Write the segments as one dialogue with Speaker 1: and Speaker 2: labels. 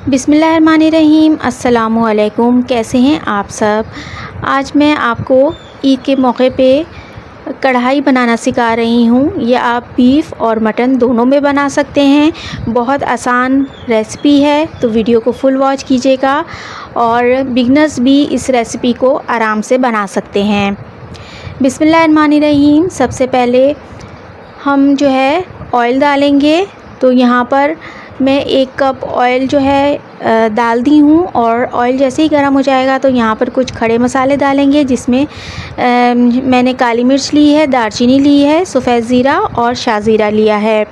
Speaker 1: बिस्मिल्लाहिर्रहमानिर्रहीम। अस्सलामुअलैकुम। कैसे हैं आप सब। आज मैं आपको ईद के मौके पे कढ़ाई बनाना सिखा रही हूँ। ये आप बीफ और मटन दोनों में बना सकते हैं। बहुत आसान रेसिपी है, तो वीडियो को फुल वॉच कीजिएगा और बिगनर्स भी इस रेसिपी को आराम से बना सकते हैं। बिस्मिल्लाहिर्रहमानिर्रहीम। सबसे पहले हम जो है ऑयल डालेंगे। तो यहाँ पर मैं 1 कप ऑयल जो है डाल दी हूँ और ऑयल जैसे ही गर्म हो जाएगा तो यहाँ पर कुछ खड़े मसाले डालेंगे, जिसमें मैंने काली मिर्च ली है, दालचीनी ली है, सफ़ेद ज़ीरा और शाज़ीरा लिया है।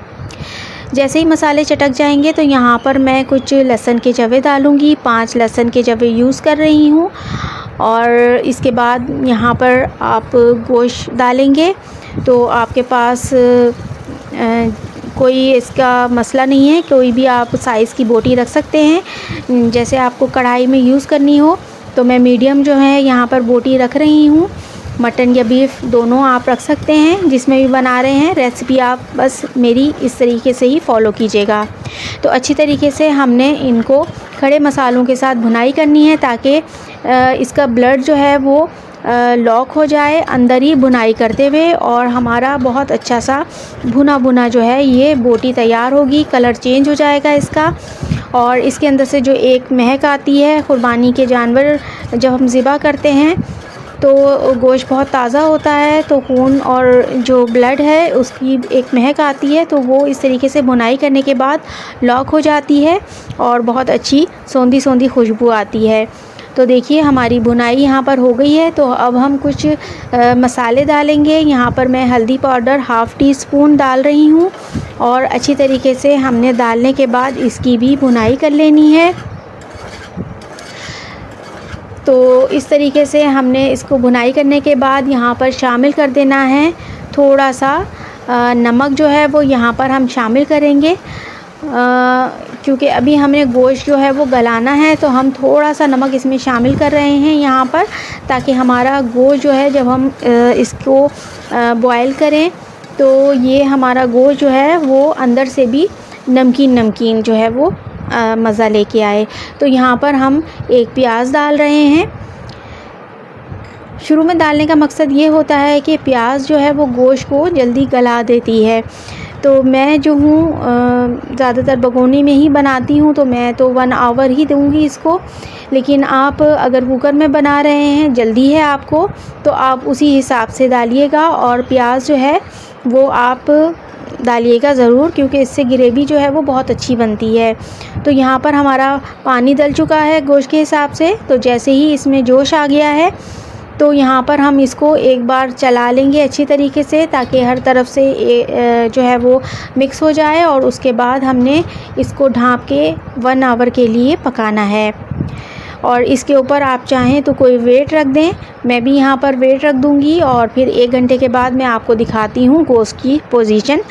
Speaker 1: जैसे ही मसाले चटक जाएंगे तो यहाँ पर मैं कुछ लहसुन के जवे डालूँगी। 5 लहसुन के जवे यूज़ कर रही हूँ। और इसके बाद यहाँ पर आप गोश्त डालेंगे। तो आपके पास कोई इसका मसला नहीं है, कोई भी आप साइज़ की बोटी रख सकते हैं, जैसे आपको कढ़ाई में यूज़ करनी हो। तो मैं मीडियम जो है यहाँ पर बोटी रख रही हूँ। मटन या बीफ दोनों आप रख सकते हैं, जिसमें भी बना रहे हैं। रेसिपी आप बस मेरी इस तरीके से ही फॉलो कीजिएगा। तो अच्छी तरीके से हमने इनको खड़े मसालों के साथ भुनाई करनी है, ताकि इसका ब्लड जो है वो लॉक हो जाए अंदर ही भुनाई करते हुए, और हमारा बहुत अच्छा सा भुना भुना जो है ये बोटी तैयार होगी। कलर चेंज हो जाएगा इसका, और इसके अंदर से जो एक महक आती है, क़ुरबानी के जानवर जब हम ज़िबा करते हैं तो गोश्त बहुत ताज़ा होता है, तो खून और जो ब्लड है उसकी एक महक आती है। तो वो इस तरीके से भुनाई करने के बाद लॉक हो जाती है और बहुत अच्छी सौंधी सौंधी खुशबू आती है। तो देखिए हमारी भुनाई यहाँ पर हो गई है। तो अब हम कुछ मसाले डालेंगे। यहाँ पर मैं हल्दी पाउडर ½ टी स्पून डाल रही हूँ, और अच्छी तरीके से हमने डालने के बाद इसकी भी भुनाई कर लेनी है। तो इस तरीके से हमने इसको भुनाई करने के बाद यहाँ पर शामिल कर देना है थोड़ा सा नमक जो है वो यहाँ पर हम शामिल करेंगे, क्योंकि अभी हमने गोश्त जो है वो गलाना है, तो हम थोड़ा सा नमक इसमें शामिल कर रहे हैं यहाँ पर, ताकि हमारा गोश्त जो है जब हम इसको बॉयल करें तो ये हमारा गोश्त जो है वो अंदर से भी नमकीन नमकीन जो है वो मज़ा लेके आए। तो यहाँ पर हम 1 प्याज डाल रहे हैं। शुरू में डालने का मकसद ये होता है कि प्याज जो है वो गोश्त को जल्दी गला देती है। तो मैं जो हूँ ज़्यादातर भगोनी में ही बनाती हूँ, तो मैं तो 1 आवर ही दूँगी इसको। लेकिन आप अगर कुकर में बना रहे हैं, जल्दी है आपको, तो आप उसी हिसाब से डालिएगा, और प्याज जो है वो आप डालिएगा ज़रूर, क्योंकि इससे ग्रेवी जो है वो बहुत अच्छी बनती है। तो यहाँ पर हमारा पानी डल चुका है गोश्त के हिसाब से। तो जैसे ही इसमें जोश आ गया है तो यहाँ पर हम इसको एक बार चला लेंगे अच्छी तरीके से, ताकि हर तरफ से जो है वो मिक्स हो जाए, और उसके बाद हमने इसको ढाँप के 1 आवर के लिए पकाना है। और इसके ऊपर आप चाहें तो कोई वेट रख दें। मैं भी यहाँ पर वेट रख दूँगी, और फिर 1 घंटे के बाद मैं आपको दिखाती हूँ गोश्त की पोजीशन।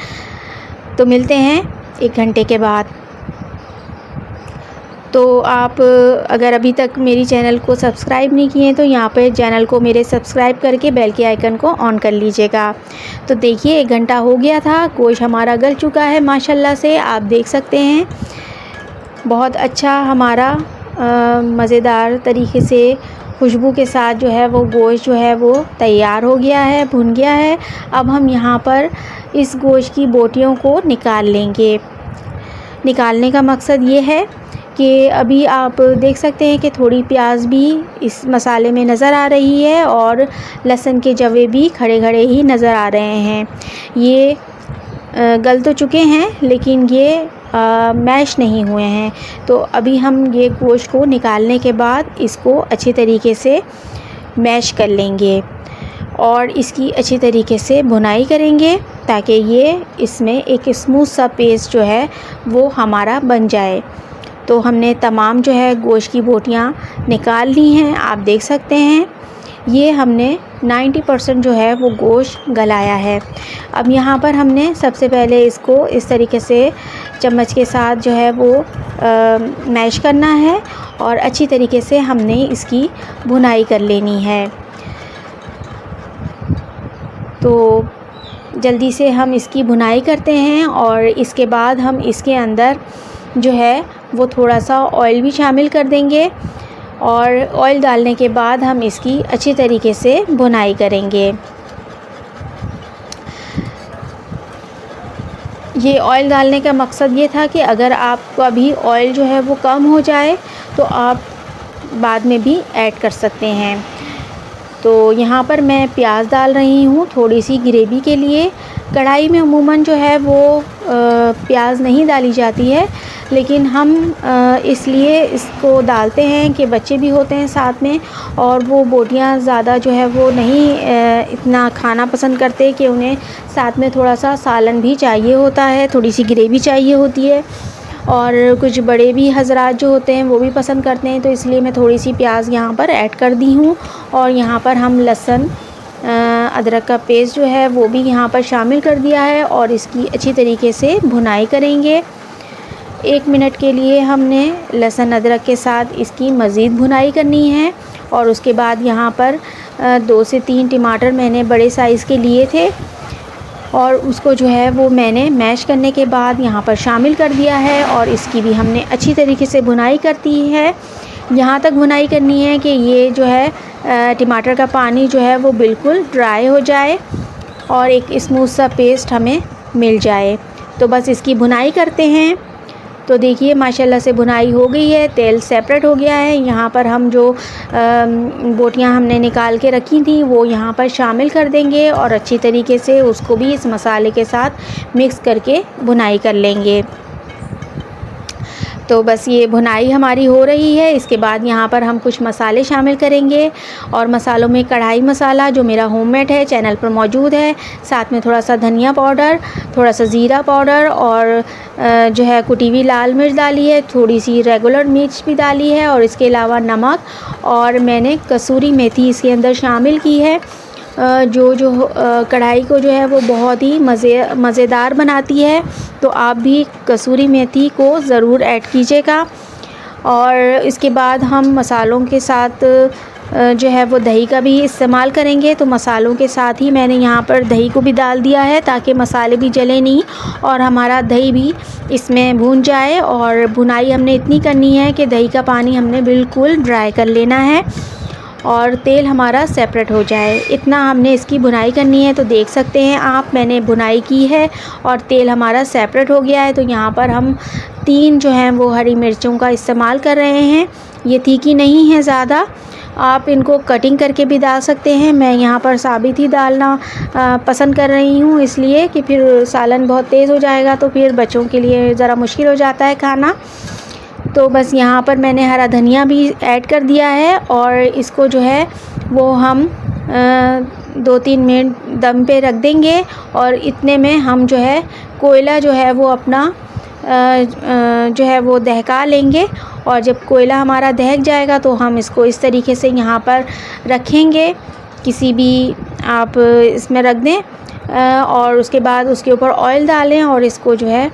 Speaker 1: तो मिलते हैं 1 घंटे के बाद। तो आप अगर अभी तक मेरी चैनल को सब्सक्राइब नहीं किए हैं तो यहाँ पे चैनल को मेरे सब्सक्राइब करके बेल के आइकन को ऑन कर लीजिएगा। तो देखिए 1 घंटा हो गया था, गोश्त हमारा गल चुका है माशाल्लाह से, आप देख सकते हैं। बहुत अच्छा हमारा मज़ेदार तरीके से खुशबू के साथ जो है वो गोश्त जो है वो तैयार हो गया है, भुन गया है। अब हम यहाँ पर इस गोश्त की बोटियों को निकाल लेंगे। निकालने का मकसद ये है कि अभी आप देख सकते हैं कि थोड़ी प्याज भी इस मसाले में नज़र आ रही है, और लहसुन के जवे भी खड़े खड़े ही नज़र आ रहे हैं। ये गल तो चुके हैं, लेकिन ये मैश नहीं हुए हैं। तो अभी हम ये गोश्त को निकालने के बाद इसको अच्छी तरीके से मैश कर लेंगे, और इसकी अच्छी तरीके से भुनाई करेंगे, ताकि ये इसमें एक स्मूथ सा पेस्ट जो है वो हमारा बन जाए। तो हमने तमाम जो है गोश्त की बोटियाँ निकाल ली हैं, आप देख सकते हैं। ये हमने 90% जो है वो गोश्त गलाया है। अब यहाँ पर हमने सबसे पहले इसको इस तरीके से चम्मच के साथ जो है वो मैश करना है, और अच्छी तरीके से हमने इसकी भुनाई कर लेनी है। तो जल्दी से हम इसकी भुनाई करते हैं, और इसके बाद हम इसके अंदर जो है वो थोड़ा सा ऑयल भी शामिल कर देंगे और ऑयल डालने के बाद हम इसकी अच्छी तरीके से भुनाई करेंगे। ये ऑयल डालने का मकसद ये था कि अगर आपका भी ऑयल जो है वो कम हो जाए तो आप बाद में भी ऐड कर सकते हैं। तो यहाँ पर मैं प्याज डाल रही हूँ थोड़ी सी ग्रेवी के लिए। कढ़ाई में अमूमन जो है वो प्याज नहीं डाली जाती है, लेकिन हम इसलिए इसको डालते हैं कि बच्चे भी होते हैं साथ में और वो बोटियाँ ज़्यादा जो है वो नहीं इतना खाना पसंद करते कि उन्हें साथ में थोड़ा सा सालन भी चाहिए होता है, थोड़ी सी ग्रेवी चाहिए होती है। और कुछ बड़े भी हज़रात जो होते हैं वो भी पसंद करते हैं, तो इसलिए मैं थोड़ी सी प्याज यहाँ पर ऐड कर दी हूँ। और यहाँ पर हम लहसुन अदरक का पेस्ट जो है वो भी यहाँ पर शामिल कर दिया है और इसकी अच्छी तरीके से भुनाई करेंगे। 1 मिनट के लिए हमने लहसुन अदरक के साथ इसकी मज़ीद भुनाई करनी है। और उसके बाद यहाँ पर 2 से 3 टमाटर मैंने बड़े साइज़ के लिए थे और उसको जो है वो मैंने मैश करने के बाद यहाँ पर शामिल कर दिया है और इसकी भी हमने अच्छी तरीके से भुनाई करती है। यहाँ तक भुनाई करनी है कि ये जो है टमाटर का पानी जो है वो बिल्कुल ड्राई हो जाए और एक स्मूथ सा पेस्ट हमें मिल जाए। तो बस इसकी भुनाई करते हैं। तो देखिए माशाल्लाह से भुनाई हो गई है, तेल सेपरेट हो गया है। यहाँ पर हम जो बोटियाँ हमने निकाल के रखी थी वो यहाँ पर शामिल कर देंगे और अच्छी तरीके से उसको भी इस मसाले के साथ मिक्स करके भुनाई कर लेंगे। तो बस ये भुनाई हमारी हो रही है। इसके बाद यहाँ पर हम कुछ मसाले शामिल करेंगे और मसालों में कढ़ाई मसाला जो मेरा होममेड है, चैनल पर मौजूद है, साथ में थोड़ा सा धनिया पाउडर, थोड़ा सा ज़ीरा पाउडर और जो है कुटी हुई लाल मिर्च डाली है, थोड़ी सी रेगुलर मिर्च भी डाली है और इसके अलावा नमक और मैंने कसूरी मेथी इसके अंदर शामिल की है, जो कढ़ाई को जो है वो बहुत ही मज़ेदार बनाती है। तो आप भी कसूरी मेथी को ज़रूर ऐड कीजिएगा। और इसके बाद हम मसालों के साथ जो है वो दही का भी इस्तेमाल करेंगे। तो मसालों के साथ ही मैंने यहाँ पर दही को भी डाल दिया है ताकि मसाले भी जले नहीं और हमारा दही भी इसमें भून जाए। और भुनाई हमने इतनी करनी है कि दही का पानी हमने बिल्कुल ड्राई कर लेना है और तेल हमारा सेपरेट हो जाए, इतना हमने इसकी भुनाई करनी है। तो देख सकते हैं आप, मैंने भुनाई की है और तेल हमारा सेपरेट हो गया है। तो यहाँ पर हम 3 जो हैं वो हरी मिर्चों का इस्तेमाल कर रहे हैं। ये तीखी नहीं है ज़्यादा, आप इनको कटिंग करके भी डाल सकते हैं। मैं यहाँ पर साबित ही डालना पसंद कर रही हूँ, इसलिए कि फिर सालन बहुत तेज़ हो जाएगा तो फिर बच्चों के लिए ज़रा मुश्किल हो जाता है खाना। तो बस यहाँ पर मैंने हरा धनिया भी ऐड कर दिया है और इसको जो है वो हम 2-3 मिनट दम पे रख देंगे। और इतने में हम जो है कोयला जो है वो अपना जो है वो दहका लेंगे और जब कोयला हमारा दहक जाएगा तो हम इसको इस तरीके से यहाँ पर रखेंगे, किसी भी आप इसमें रख दें और उसके बाद उसके ऊपर ऑयल डालें और इसको जो है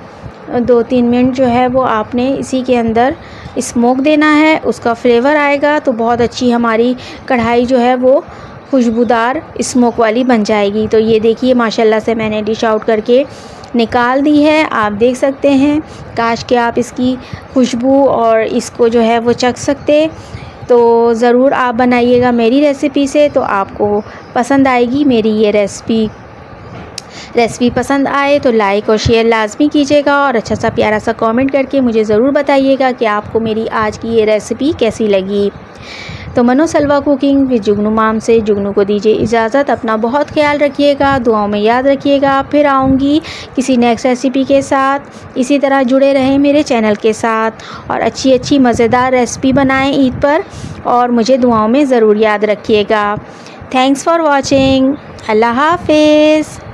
Speaker 1: 2-3 मिनट जो है वो आपने इसी के अंदर स्मोक देना है, उसका फ्लेवर आएगा तो बहुत अच्छी हमारी कढ़ाई जो है वो खुशबूदार स्मोक वाली बन जाएगी। तो ये देखिए माशाल्लाह से मैंने डिश आउट करके निकाल दी है, आप देख सकते हैं। काश कि आप इसकी खुशबू और इसको जो है वो चख सकते। तो ज़रूर आप बनाइएगा मेरी रेसिपी से, तो आपको पसंद आएगी मेरी ये रेसिपी पसंद आए तो लाइक और शेयर लाजमी कीजिएगा और अच्छा सा प्यारा सा कमेंट करके मुझे ज़रूर बताइएगा कि आपको मेरी आज की ये रेसिपी कैसी लगी। तो मनो सलवा कुकिंग विद जुगनू माम से जुगनू को दीजिए इजाज़त। अपना बहुत ख्याल रखिएगा, दुआओं में याद रखिएगा। फिर आऊँगी किसी नेक्स्ट रेसिपी के साथ। इसी तरह जुड़े रहें मेरे चैनल के साथ और अच्छी अच्छी मज़ेदार रेसिपी बनाएं ईद पर और मुझे दुआओं में ज़रूर याद रखिएगा। Thanks for watching. अल्लाह हाफिज़।